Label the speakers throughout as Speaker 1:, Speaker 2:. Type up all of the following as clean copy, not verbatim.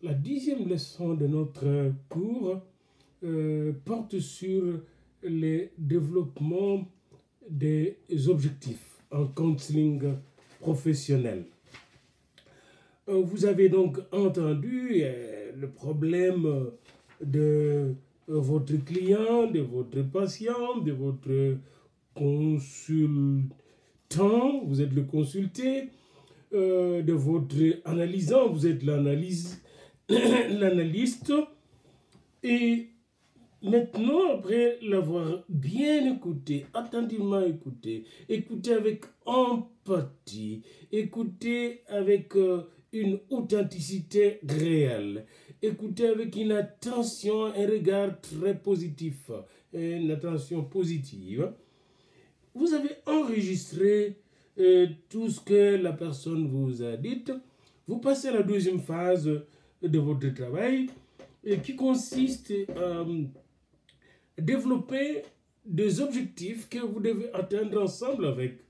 Speaker 1: La 10e leçon de notre cours porte sur le développement des objectifs en counseling professionnel. Vous avez donc entendu le problème de votre client, de votre patient, de votre consultant, vous êtes le consulté, de votre analysant, vous êtes l'analyste. Et maintenant, après l'avoir bien écouté, attentivement écouté, écouté avec empathie, écouté avec une authenticité réelle, écouté avec une attention, un regard très positif, une attention positive, vous avez enregistré tout ce que la personne vous a dit. Vous passez à la deuxième phase de votre travail qui consiste à développer des objectifs que vous devez atteindre ensemble avec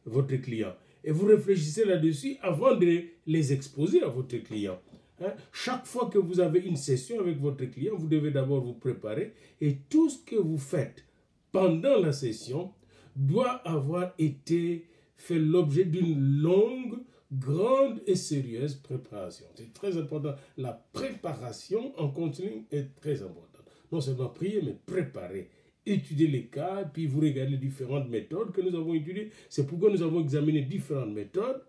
Speaker 1: votre client. Et vous réfléchissez là-dessus avant de les exposer à votre client. Chaque fois que vous avez une session avec votre client, vous devez d'abord vous préparer et tout ce que vous faites pendant la session doit avoir été fait l'objet d'une longue, grande et sérieuse préparation. C'est très important. La préparation en counseling est très importante. Non seulement prier, mais préparer. Étudier les cas, puis vous regardez les différentes méthodes que nous avons étudiées. C'est pourquoi nous avons examiné différentes méthodes.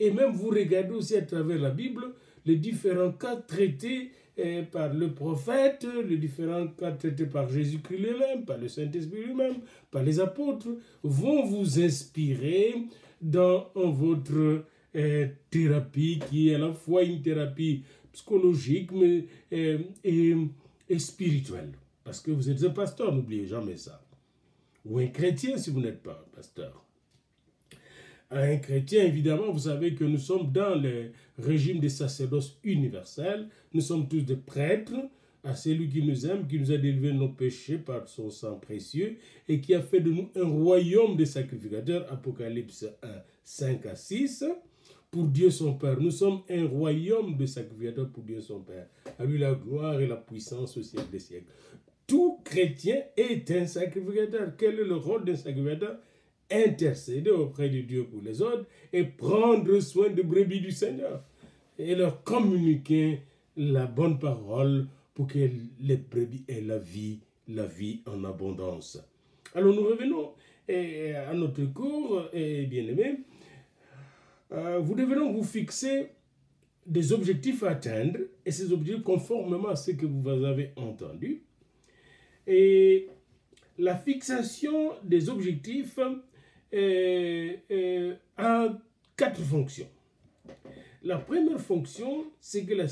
Speaker 1: Et même vous regardez aussi à travers la Bible les différents cas traités par le prophète, les différents cas traités par Jésus-Christ lui-même, par le Saint-Esprit lui-même, par les apôtres, vont vous inspirer dans votre thérapie qui est à la fois une thérapie psychologique mais, et spirituelle. Parce que vous êtes un pasteur, n'oubliez jamais ça. Ou un chrétien si vous n'êtes pas un pasteur. Un chrétien, évidemment, vous savez que nous sommes dans le régime des sacerdoces universels. Nous sommes tous des prêtres à celui qui nous aime, qui nous a délivré de nos péchés par son sang précieux et qui a fait de nous un royaume de sacrificateurs. Apocalypse 1, 5 à 6. Pour Dieu son Père. Nous sommes un royaume de sacrificateurs pour Dieu son Père. À lui la gloire et la puissance au siècle des siècles. Tout chrétien est un sacrificateur. Quel est le rôle d'un sacrificateur? Intercéder auprès de Dieu pour les autres et prendre soin des brebis du Seigneur et leur communiquer la bonne parole pour que les brebis aient la vie en abondance. Alors nous revenons à notre cours, bien-aimés. Vous devez donc vous fixer des objectifs à atteindre et ces objectifs conformément à ce que vous avez entendu. Et la fixation des objectifs a 4 fonctions. La première fonction, c'est que la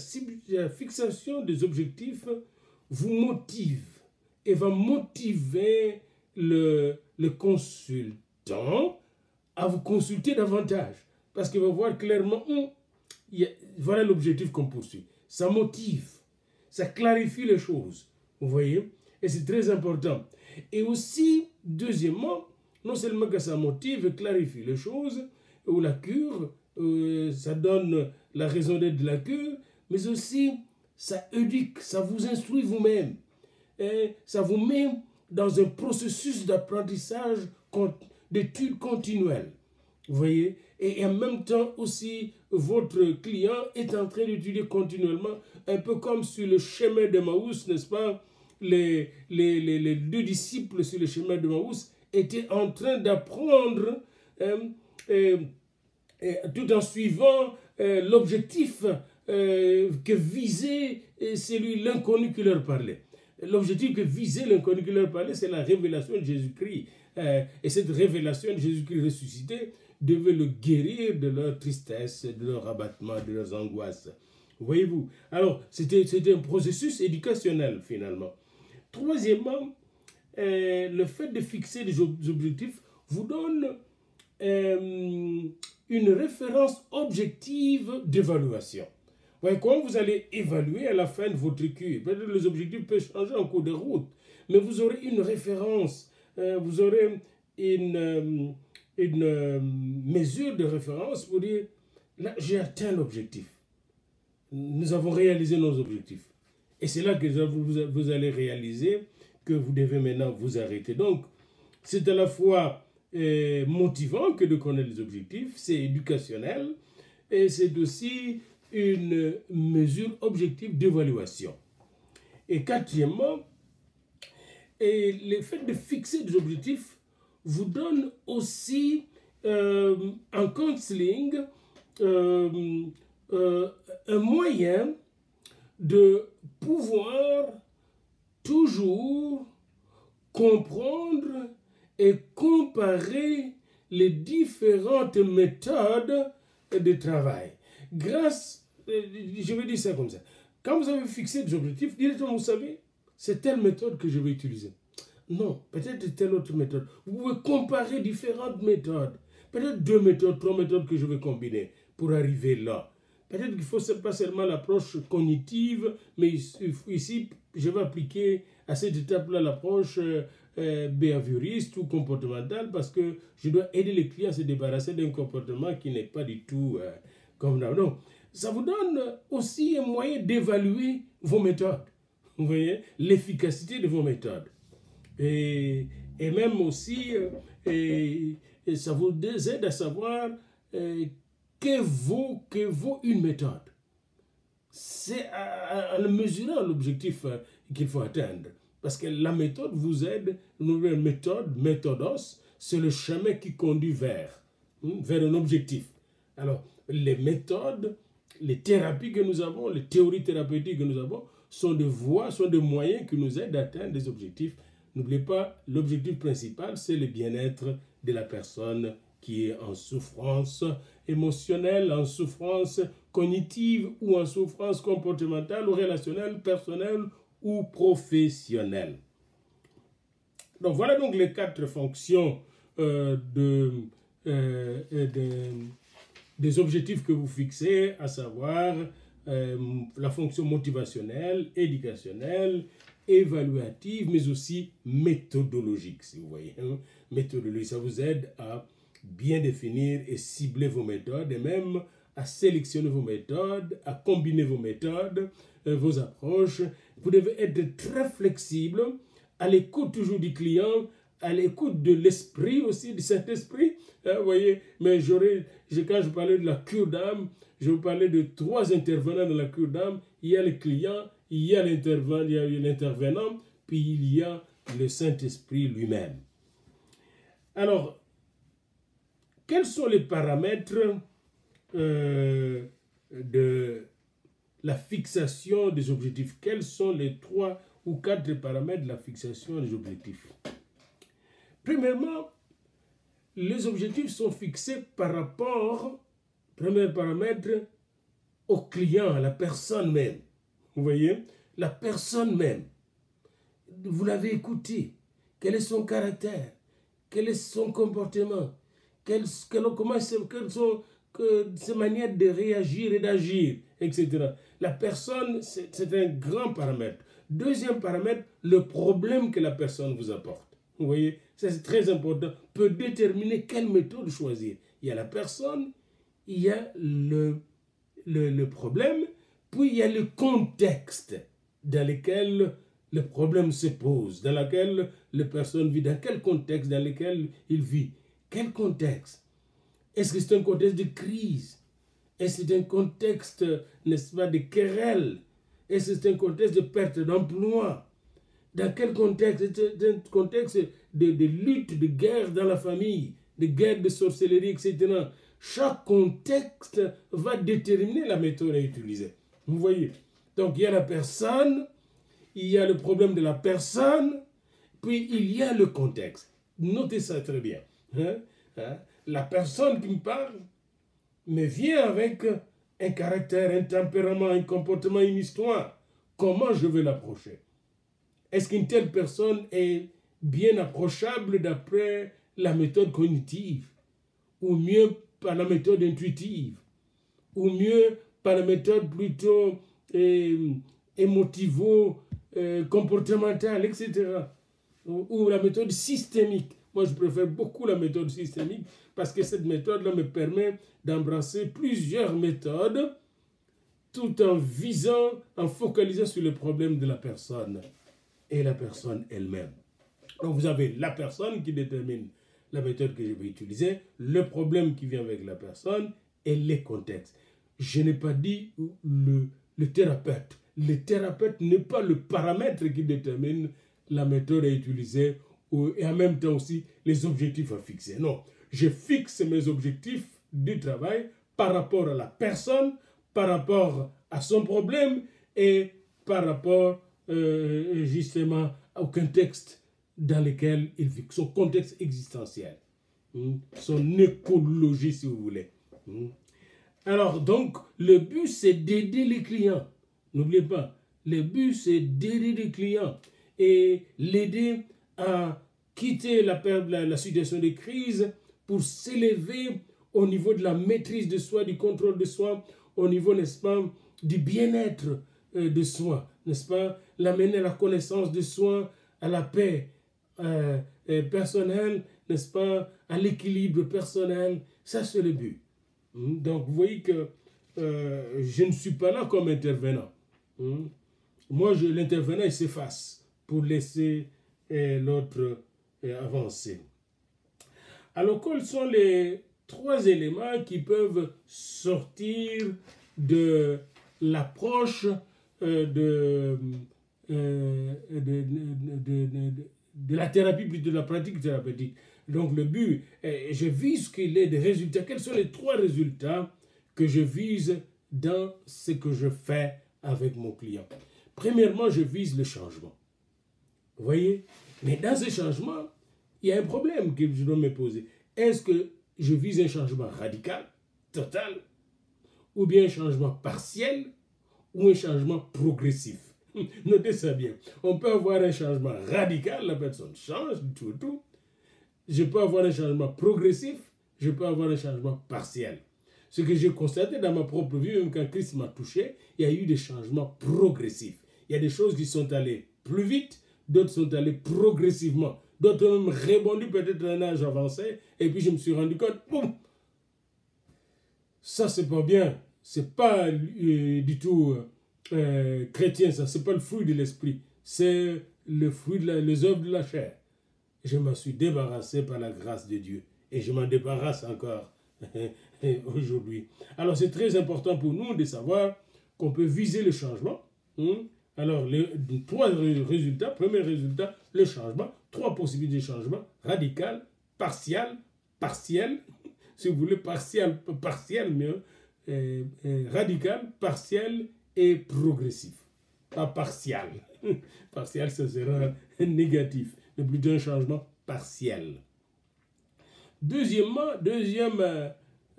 Speaker 1: fixation des objectifs vous motive et va motiver le consultant à vous consulter davantage. Parce qu'il va voir clairement, voilà l'objectif qu'on poursuit. Ça motive, ça clarifie les choses. Vous voyez? Et c'est très important. Et aussi, deuxièmement, non seulement que ça motive et clarifie les choses, ou la cure, ça donne la raison d'être de la cure, mais aussi ça éduque, ça vous instruit vous-même. Ça vous met dans un processus d'apprentissage, d'études continuelles. Vous voyez? Et en même temps aussi, votre client est en train d'étudier continuellement, un peu comme sur le chemin d'Emmaüs, n'est-ce pas? Les 2 disciples sur le chemin d'Emmaüs étaient en train d'apprendre tout en suivant l'objectif que visait l'inconnu qui leur parlait. L'objectif que visait l'inconnu qui leur parlait, c'est la révélation de Jésus-Christ. Et cette révélation de Jésus-Christ ressuscité devait le guérir de leur tristesse, de leur abattement, de leurs angoisses. Voyez-vous? Alors, c'était un processus éducationnel, finalement. Troisièmement, le fait de fixer des objectifs vous donne une référence objective d'évaluation. Voyez, comment vous allez évaluer à la fin de votre cure? Peut-être les objectifs peuvent changer en cours de route, mais vous aurez une référence, vous aurez une mesure de référence pour dire, là, j'ai atteint l'objectif. nous avons réalisé nos objectifs. Et c'est là que vous allez réaliser que vous devez maintenant vous arrêter. Donc, c'est à la fois motivant que de connaître les objectifs, c'est éducationnel, et c'est aussi une mesure objective d'évaluation. Et quatrièmement, le fait de fixer des objectifs vous donne aussi en counseling un moyen de pouvoir toujours comprendre et comparer les différentes méthodes de travail. Grâce, je vais dire ça comme ça, quand vous avez fixé des objectifs, directement vous savez, c'est telle méthode que je vais utiliser. Non, peut-être telle autre méthode. Vous pouvez comparer différentes méthodes. Peut-être 2 méthodes, 3 méthodes que je vais combiner pour arriver là. Peut-être qu'il ne faut pas seulement l'approche cognitive, mais ici, je vais appliquer à cette étape-là l'approche behavioriste ou comportementale parce que je dois aider les clients à se débarrasser d'un comportement qui n'est pas du tout comme ça. Donc, ça vous donne aussi un moyen d'évaluer vos méthodes. Vous voyez, l'efficacité de vos méthodes. Et même aussi, ça vous aide à savoir que vaut une méthode. C'est en mesurant l'objectif qu'il faut atteindre. Parce que la méthode vous aide, une méthode, méthodos, c'est le chemin qui conduit vers un objectif. Alors, les méthodes, les thérapies que nous avons, les théories thérapeutiques que nous avons, sont des voies, sont des moyens qui nous aident à atteindre des objectifs. N'oubliez pas, l'objectif principal, c'est le bien-être de la personne qui est en souffrance émotionnelle, en souffrance cognitive ou en souffrance comportementale ou relationnelle, personnelle ou professionnelle. Donc voilà donc les 4 fonctions des objectifs que vous fixez, à savoir la fonction motivationnelle, éducationnelle, évaluative, mais aussi méthodologique, si vous voyez. Méthodologie, ça vous aide à bien définir et cibler vos méthodes, et même à sélectionner vos méthodes, à combiner vos méthodes, vos approches. Vous devez être très flexible, à l'écoute toujours du client, à l'écoute de l'esprit aussi, du Saint-Esprit. Vous voyez, mais quand je parlais de la cure d'âme, je vous parlais de 3 intervenants dans la cure d'âme. Il y a le client, il y a l'intervenant, puis il y a le Saint-Esprit lui-même. Alors, quels sont les paramètres de la fixation des objectifs? Quels sont les 3 ou 4 paramètres de la fixation des objectifs? Premièrement, les objectifs sont fixés par rapport, premier paramètre, au client, à la personne même. Vous voyez, la personne même. Vous l'avez écouté. Quel est son caractère? Quel est son comportement? Quelles sont ses manières de réagir et d'agir, etc. La personne, c'est un grand paramètre. Deuxième paramètre, le problème que la personne vous apporte. Vous voyez, ça c'est très important, peut déterminer quelle méthode choisir. Il y a la personne, il y a le problème, puis il y a le contexte dans lequel le problème se pose, dans lequel la personne vit, dans quel contexte dans lequel il vit. Quel contexte? Est-ce que c'est un contexte de crise? Est-ce que c'est un contexte, n'est-ce pas, de querelle? Est-ce que c'est un contexte de perte d'emploi? Dans quel contexte? C'est un contexte de lutte, de guerre dans la famille, de guerre de sorcellerie, etc. Chaque contexte va déterminer la méthode à utiliser. Vous voyez? Donc il y a la personne, il y a le problème de la personne, puis il y a le contexte. Notez ça très bien. La personne qui me parle me vient avec un caractère, un tempérament, un comportement, une histoire. Comment je vais l'approcher? Est-ce qu'une telle personne est bien approchable d'après la méthode cognitive? Ou mieux par la méthode intuitive? Ou mieux par la méthode plutôt émotivo-comportementale, etc. Ou la méthode systémique? Moi, je préfère beaucoup la méthode systémique parce que cette méthode-là me permet d'embrasser plusieurs méthodes tout en visant, en focalisant sur le problème de la personne et la personne elle-même. Donc vous avez la personne qui détermine la méthode que je vais utiliser, le problème qui vient avec la personne et les contextes. Je n'ai pas dit le thérapeute. Le thérapeute n'est pas le paramètre qui détermine la méthode à utiliser et en même temps aussi les objectifs à fixer. Non, je fixe mes objectifs du travail par rapport à la personne, par rapport à son problème et par rapport justement au contexte dans lequel il vit, son contexte existentiel, son écologie si vous voulez. Alors donc, le but c'est d'aider les clients. N'oubliez pas, le but c'est d'aider les clients et l'aider à quitter la situation de crise pour s'élever au niveau de la maîtrise de soi, du contrôle de soi, au niveau, n'est-ce pas, du bien-être de soi, n'est-ce pas, l'amener à la connaissance de soi, à la paix personnelle, n'est-ce pas, à l'équilibre personnel. Ça, c'est le but. Donc, vous voyez que je ne suis pas là comme intervenant. Moi, l'intervenant, il s'efface pour laisser l'autre avancer. Alors, quels sont les 3 éléments qui peuvent sortir de l'approche de la thérapie, plutôt de la pratique thérapeutique? Donc, le but, je vise qu'il ait des résultats. Quels sont les 3 résultats que je vise dans ce que je fais avec mon client? Premièrement, je vise le changement. Vous voyez? Mais dans ce changement, il y a un problème que je dois me poser. Est-ce que je vise un changement radical, total, ou bien un changement partiel, ou un changement progressif? Notez ça bien. On peut avoir un changement radical, la personne change du tout au tout. Je peux avoir un changement progressif, je peux avoir un changement partiel. Ce que j'ai constaté dans ma propre vie, même quand Christ m'a touché, il y a eu des changements progressifs. Il y a des choses qui sont allées plus vite, d'autres sont allées progressivement. D'autres ont même rebondi peut-être à un âge avancé, et puis je me suis rendu compte, boum, ça c'est pas bien, c'est pas du tout chrétien, ça, c'est pas le fruit de l'esprit, c'est le fruit les œuvres de la chair. Je m'en suis débarrassé par la grâce de Dieu, et je m'en débarrasse encore aujourd'hui. Alors c'est très important pour nous de savoir qu'on peut viser le changement. Alors, les 3 résultats. Premier résultat, le changement. 3 possibilités de changement. Radical, partiel, si vous voulez, partiel mieux. Radical, partiel et progressif. Pas partial. Partiel, ça sera négatif. Mais plutôt un changement partiel. Deuxième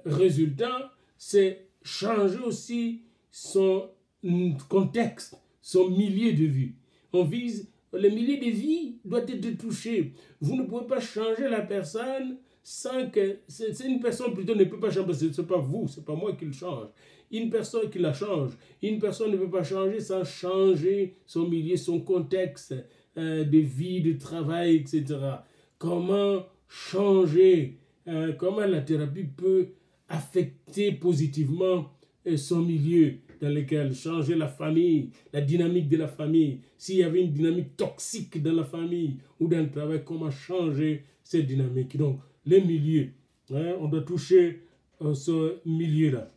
Speaker 1: résultat, c'est changer aussi son contexte, son milieu de vie. On vise, le milieu de vie doit être touché. Vous ne pouvez pas changer la personne sans que... C'est une personne plutôt ne peut pas changer, ce n'est pas vous, ce n'est pas moi qui le change. Une personne qui la change. Une personne ne peut pas changer sans changer son milieu, son contexte de vie, de travail, etc. Comment changer, comment la thérapie peut affecter positivement son milieu dans lequel changer la famille, la dynamique de la famille. S'il y avait une dynamique toxique dans la famille ou dans le travail, comment changer cette dynamique? Donc, les milieux, on doit toucher ce milieu-là.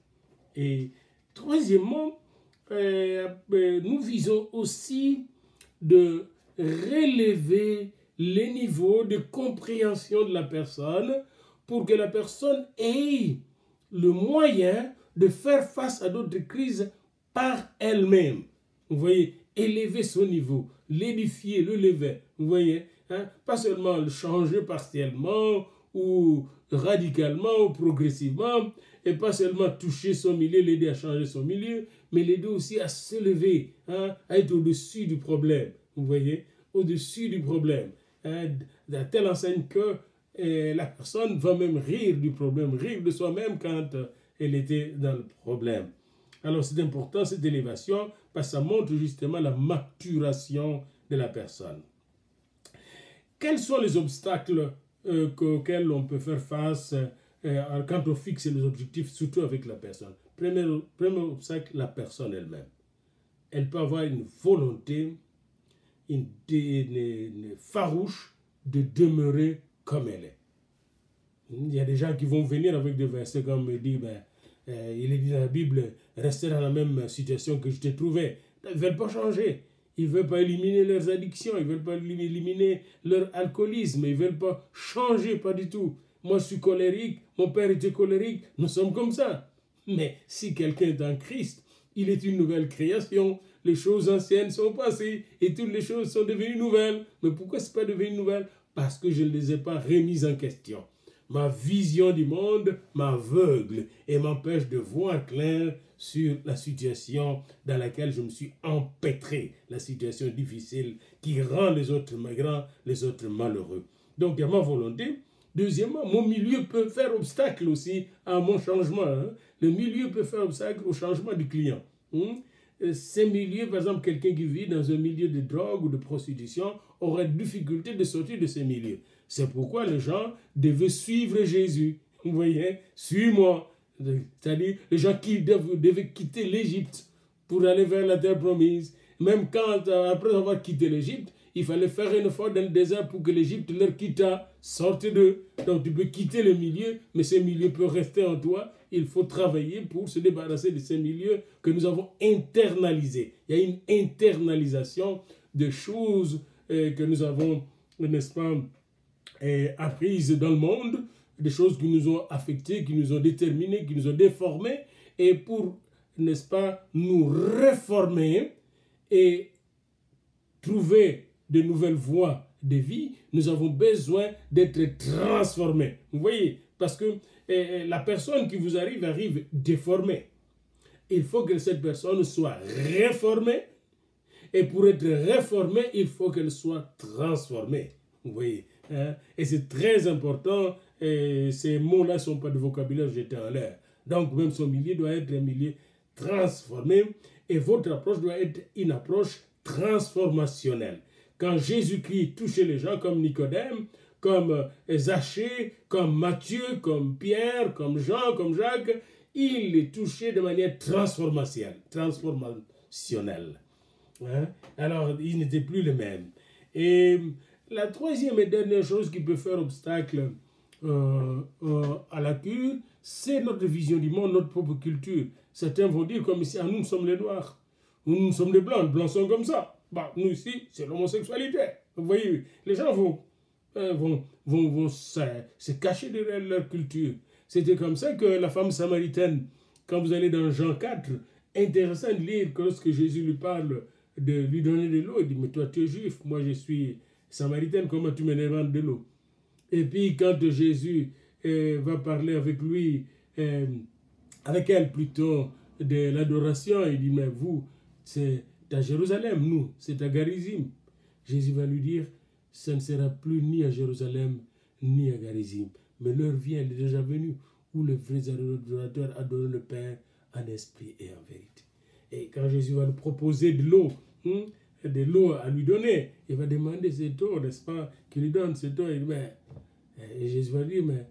Speaker 1: Et troisièmement, nous visons aussi de relever les niveaux de compréhension de la personne pour que la personne ait le moyen de faire face à d'autres crises par elle-même. Vous voyez, élever son niveau, l'édifier, le lever. Vous voyez, pas seulement le changer partiellement ou radicalement ou progressivement, et pas seulement toucher son milieu, l'aider à changer son milieu, mais l'aider aussi à se lever, à être au-dessus du problème. Vous voyez, au-dessus du problème. À telle enseigne que la personne va même rire du problème, rire de soi-même quand elle était dans le problème. Alors c'est important cette élévation parce que ça montre justement la maturation de la personne. Quels sont les obstacles auxquels on peut faire face quand on fixe les objectifs, surtout avec la personne? premier obstacle, la personne elle-même. Elle peut avoir une volonté, une farouche de demeurer comme elle est. Il y a des gens qui vont venir avec des versets comme me dit, il est dit dans la Bible, rester dans la même situation que je t'ai trouvé. Ils ne veulent pas changer. Ils ne veulent pas éliminer leurs addictions, ils ne veulent pas éliminer leur alcoolisme, ils ne veulent pas changer, pas du tout. Moi, je suis colérique, mon père était colérique, nous sommes comme ça. Mais si quelqu'un est en Christ, il est une nouvelle création. Les choses anciennes sont passées et toutes les choses sont devenues nouvelles. Mais pourquoi ce n'est pas devenu nouvelle? Parce que je ne les ai pas remises en question. Ma vision du monde m'aveugle et m'empêche de voir clair sur la situation dans laquelle je me suis empêtré, la situation difficile qui rend les autres grands, les autres malheureux. Donc il y a ma volonté. Deuxièmement, mon milieu peut faire obstacle aussi à mon changement. Le milieu peut faire obstacle au changement du client. Ces milieux, par exemple, quelqu'un qui vit dans un milieu de drogue ou de prostitution aurait difficulté de sortir de ces milieux. C'est pourquoi les gens devaient suivre Jésus. Vous voyez, suis-moi. C'est-à-dire, les gens qui devaient quitter l'Égypte pour aller vers la terre promise. Même quand, après avoir quitté l'Égypte, il fallait faire un effort dans le désert pour que l'Égypte leur quittât, sorte d'eux. Donc tu peux quitter le milieu, mais ce milieu peut rester en toi. Il faut travailler pour se débarrasser de ces milieux que nous avons internalisés. Il y a une internalisation de choses que nous avons, n'est-ce pas, apprises dans le monde, des choses qui nous ont affectés, qui nous ont déterminés, qui nous ont déformés, et pour, n'est-ce pas, nous réformer et trouver de nouvelles voies de vie, nous avons besoin d'être transformés. Vous voyez, parce que la personne qui vous arrive déformée. Il faut que cette personne soit réformée, et pour être réformée, il faut qu'elle soit transformée. Vous voyez, hein? Et c'est très important, et ces mots-là ne sont pas de vocabulaire jeté en l'air. Donc même son milieu doit être un milieu transformé, et votre approche doit être une approche transformationnelle. Quand Jésus-Christ touchait les gens comme Nicodème, comme Zachée, comme Matthieu, comme Pierre, comme Jean, comme Jacques, il les touchait de manière transformationnelle. Hein? Alors, ils n'étaient plus les mêmes. Et la troisième et dernière chose qui peut faire obstacle à la cure, c'est notre vision du monde, notre propre culture. Certains vont dire comme ici, nous sommes les Noirs, nous sommes les Blancs sont comme ça. Bah, nous ici, c'est l'homosexualité. Vous voyez, les gens vont se cacher derrière leur culture. C'était comme ça que la femme samaritaine, quand vous allez dans Jean 4, intéressant de lire que lorsque Jésus lui parle de lui donner de l'eau, il dit, mais toi tu es juif, moi je suis samaritaine, comment tu me demandes de l'eau? Et puis quand Jésus va parler avec lui, avec elle plutôt, de l'adoration, il dit, mais vous, c'est à Jérusalem, nous, c'est à Garizim. Jésus va lui dire, ça ne sera plus ni à Jérusalem, ni à Garizim. Mais l'heure vient, elle est déjà venue, où les vrais adorateurs adorent le Père en esprit et en vérité. Et quand Jésus va nous proposer de l'eau à lui donner, il va demander cette eau, n'est-ce pas, qu'il lui donne cette eau. Et Jésus va dire, mais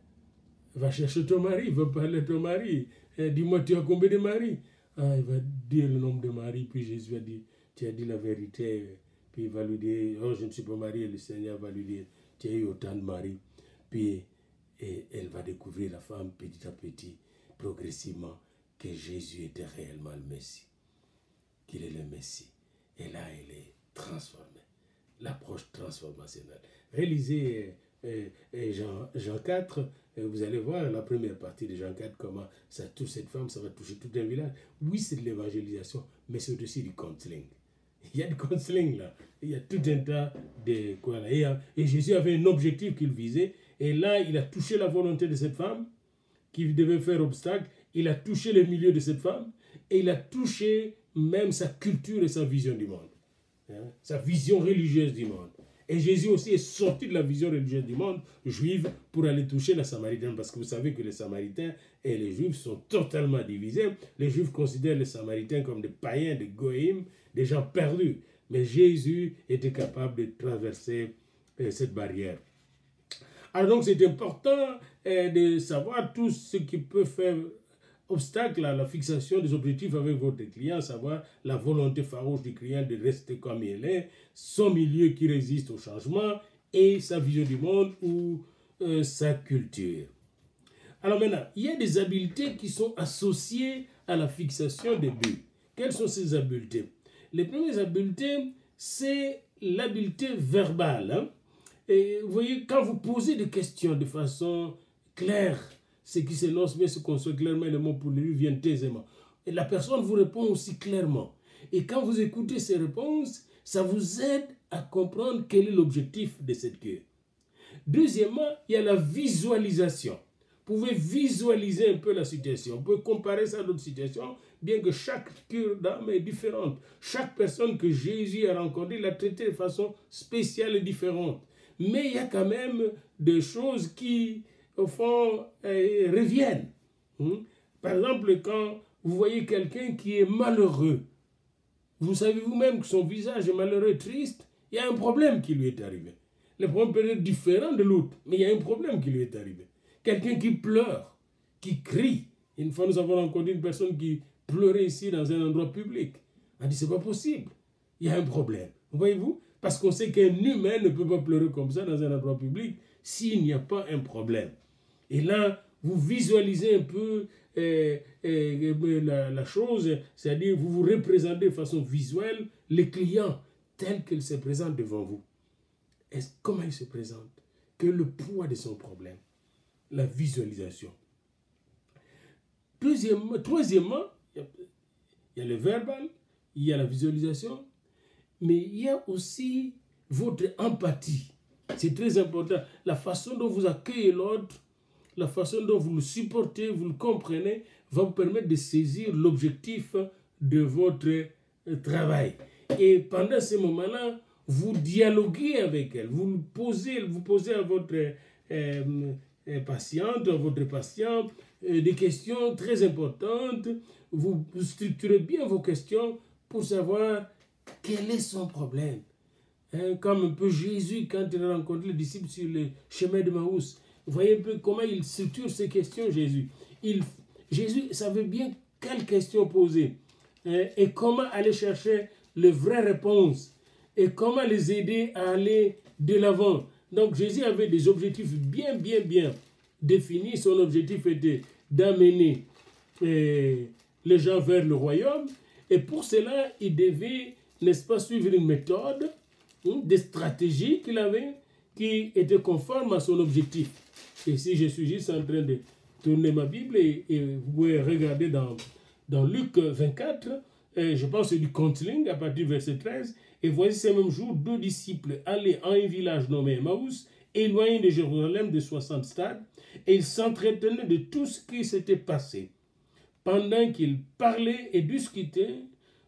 Speaker 1: va chercher ton mari, va parler à ton mari. Dis-moi, tu as combien de maris? Il va dire le nombre de maris, puis Jésus va dire, tu as dit la vérité. Puis il va lui dire, oh, je ne suis pas marié. Le Seigneur va lui dire, tu as eu autant de maris. Puis elle va découvrir la femme petit à petit, progressivement, que Jésus était réellement le Messie. Qu'il est le Messie. Et là, elle est transformée. L'approche transformationnelle. Réalisez Jean 4, vous allez voir la première partie de Jean 4, comment ça touche cette femme, ça va toucher tout un village. Oui, c'est de l'évangélisation, mais c'est aussi du counseling. Il y a du counseling là. Il y a tout un tas de quoi là. Et Jésus avait un objectif qu'il visait. Et là, il a touché la volonté de cette femme qui devait faire obstacle. Il a touché le milieu de cette femme. Et il a touché même sa culture et sa vision du monde. Hein? Sa vision religieuse du monde. Et Jésus aussi est sorti de la vision religieuse du monde juive pour aller toucher la Samaritaine. Parce que vous savez que les Samaritains et les Juifs sont totalement divisés. Les Juifs considèrent les Samaritains comme des païens, des goïms, des gens perdus. Mais Jésus était capable de traverser cette barrière. Alors donc c'est important de savoir tout ce qui peut faire obstacle à la fixation des objectifs avec votre client, à savoir la volonté farouche du client de rester comme il est, son milieu qui résiste au changement et sa vision du monde ou sa culture. Alors maintenant, il y a des habiletés qui sont associées à la fixation des buts. Quelles sont ces habiletés? Les premières habiletés, c'est l'habileté verbale. Hein? Et vous voyez, quand vous posez des questions de façon claire, ce qui s'énonce bien se conçoit clairement, les mots pour lui viennent aisément. Et la personne vous répond aussi clairement. Et quand vous écoutez ces réponses, ça vous aide à comprendre quel est l'objectif de cette cure. Deuxièmement, il y a la visualisation. Vous pouvez visualiser un peu la situation. Vous pouvez comparer ça à d'autres situations, bien que chaque cure d'âme est différente. Chaque personne que Jésus a rencontrée l'a traitée de façon spéciale et différente. Mais il y a quand même des choses qui, au fond, reviennent. Par exemple, quand vous voyez quelqu'un qui est malheureux, vous savez vous-même que son visage est malheureux et triste, il y a un problème qui lui est arrivé. Le problème peut être différent de l'autre, mais il y a un problème qui lui est arrivé. Quelqu'un qui pleure, qui crie. Une fois, nous avons rencontré une personne qui pleurait ici dans un endroit public. On a dit, c'est pas possible. Il y a un problème. Voyez-vous? Parce qu'on sait qu'un humain ne peut pas pleurer comme ça dans un endroit public s'il n'y a pas un problème. Et là, vous visualisez un peu la chose, c'est-à-dire vous vous représentez de façon visuelle les clients tels qu'ils se présentent devant vous. Comment ils se présentent? Quel est le poids de son problème? La visualisation. Troisièmement, il y a le verbal, il y a la visualisation, mais il y a aussi votre empathie. C'est très important. La façon dont vous accueillez l'autre, la façon dont vous le supportez, vous le comprenez, va vous permettre de saisir l'objectif de votre travail. Et pendant ce moment-là, vous dialoguez avec elle, vous posez à votre patiente, à votre patient, des questions très importantes. Vous structurez bien vos questions pour savoir quel est son problème. Comme un peu Jésus, quand il a rencontré les disciples sur le chemin de Maousse. Vous voyez un peu comment il structure ces questions, Jésus. Jésus savait bien quelles questions poser et comment aller chercher les vraies réponses et comment les aider à aller de l'avant. Donc Jésus avait des objectifs bien définis. Son objectif était d'amener les gens vers le royaume. Et pour cela, il devait, n'est-ce pas, suivre une méthode, des stratégies qu'il avait qui étaient conformes à son objectif. Et si je suis juste en train de tourner ma Bible et vous pouvez regarder dans Luc 24, je pense que c'est du counseling à partir du verset 13. Et voici ces mêmes jours, 2 disciples allaient à un village nommé Emmaüs, éloigné de Jérusalem de 60 stades, et ils s'entretenaient de tout ce qui s'était passé. Pendant qu'ils parlaient et discutaient,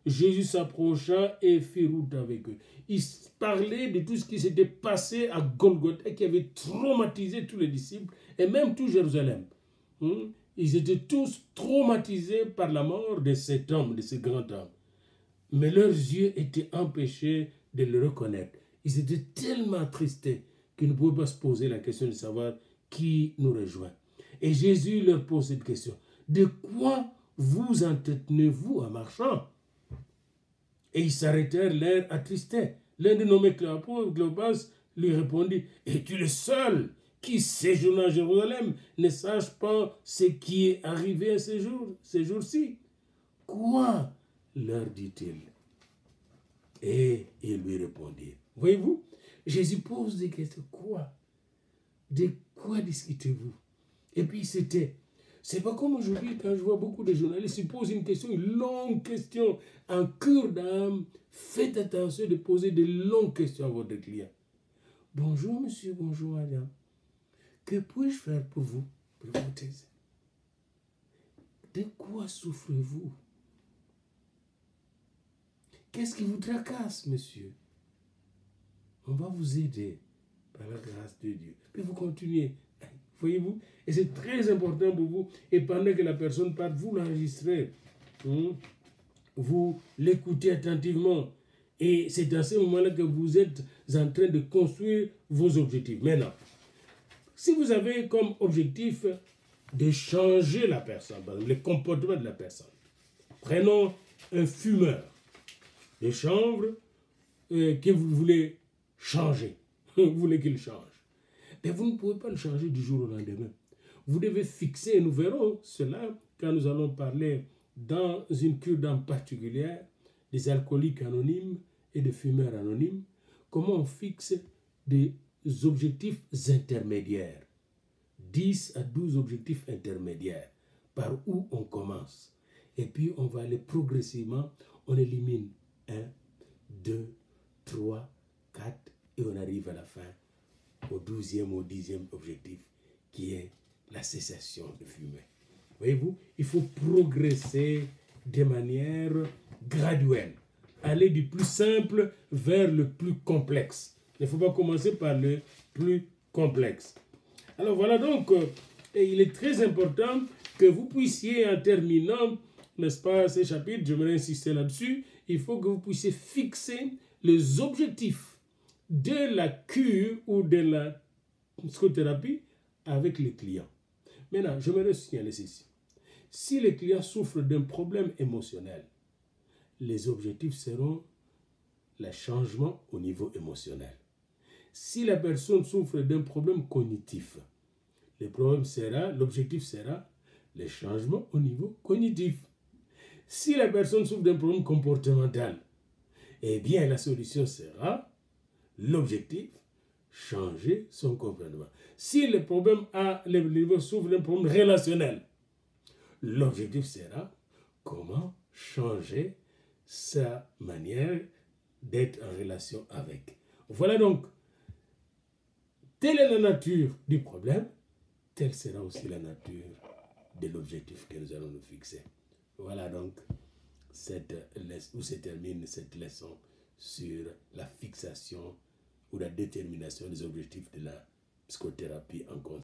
Speaker 1: Jésus s'approcha et fit route avec eux. Il parlait de tout ce qui s'était passé à Golgotha, qui avait traumatisé tous les disciples, et même tout Jérusalem. Ils étaient tous traumatisés par la mort de cet homme, de ce grand homme. Mais leurs yeux étaient empêchés de le reconnaître. Ils étaient tellement attristés qu'ils ne pouvaient pas se poser la question de savoir qui nous rejoint. Et Jésus leur pose cette question. De quoi vous entretenez-vous en marchant? Et ils s'arrêtèrent, l'air attristé. L'un des nommés Cléopas lui répondit, es-tu le seul qui séjourne à Jérusalem ne sache pas ce qui est arrivé à ces jours-ci? Quoi? Leur dit-il. Et ils lui répondirent. Voyez-vous, Jésus pose des questions. Quoi? De quoi discutez-vous? Et puis c'est pas comme aujourd'hui quand je vois beaucoup de journalistes qui posent une question, une longue question, en cure d'âme. Faites attention de poser de longues questions à votre client. Bonjour monsieur, bonjour madame. Que puis-je faire pour vous? De quoi souffrez-vous? Qu'est-ce qui vous tracasse, monsieur? On va vous aider par la grâce de Dieu. Puis vous continuez. Voyez-vous? Et c'est très important pour vous. Et pendant que la personne part, vous l'enregistrez. Vous l'écoutez attentivement. Et c'est à ce moment-là que vous êtes en train de construire vos objectifs. Maintenant, si vous avez comme objectif de changer la personne, par exemple, le comportement de la personne. Prenons un fumeur de chanvre que vous voulez changer. Vous voulez qu'il change. Mais vous ne pouvez pas le changer du jour au lendemain. Vous devez fixer, et nous verrons cela quand nous allons parler dans une cure-dent particulière des alcooliques anonymes et des fumeurs anonymes, comment on fixe des objectifs intermédiaires. 10 à 12 objectifs intermédiaires, par où on commence. Et puis on va aller progressivement, on élimine 1, 2, 3, 4, et on arrive à la fin, au 12e, au 10e objectif, qui est la cessation de fumer. Voyez-vous, il faut progresser de manière graduelle, aller du plus simple vers le plus complexe. Il ne faut pas commencer par le plus complexe. Alors voilà donc, il est très important que vous puissiez, en terminant, n'est-ce pas, ces chapitres, j'aimerais insister là-dessus, il faut que vous puissiez fixer les objectifs de la cure ou de la psychothérapie avec les clients. Maintenant, j'aimerais signaler ceci. Si les clients souffrent d'un problème émotionnel, les objectifs seront le changement au niveau émotionnel. Si la personne souffre d'un problème cognitif, l'objectif sera le changement au niveau cognitif. Si la personne souffre d'un problème comportemental, eh bien la solution sera l'objectif, changer son comportement. Si le problème souffre d'un problème relationnel, l'objectif sera comment changer sa manière d'être en relation avec. Voilà donc, telle est la nature du problème, telle sera aussi la nature de l'objectif que nous allons nous fixer. Voilà donc où se termine cette leçon sur la fixation ou la détermination des objectifs de la psychothérapie en conscience.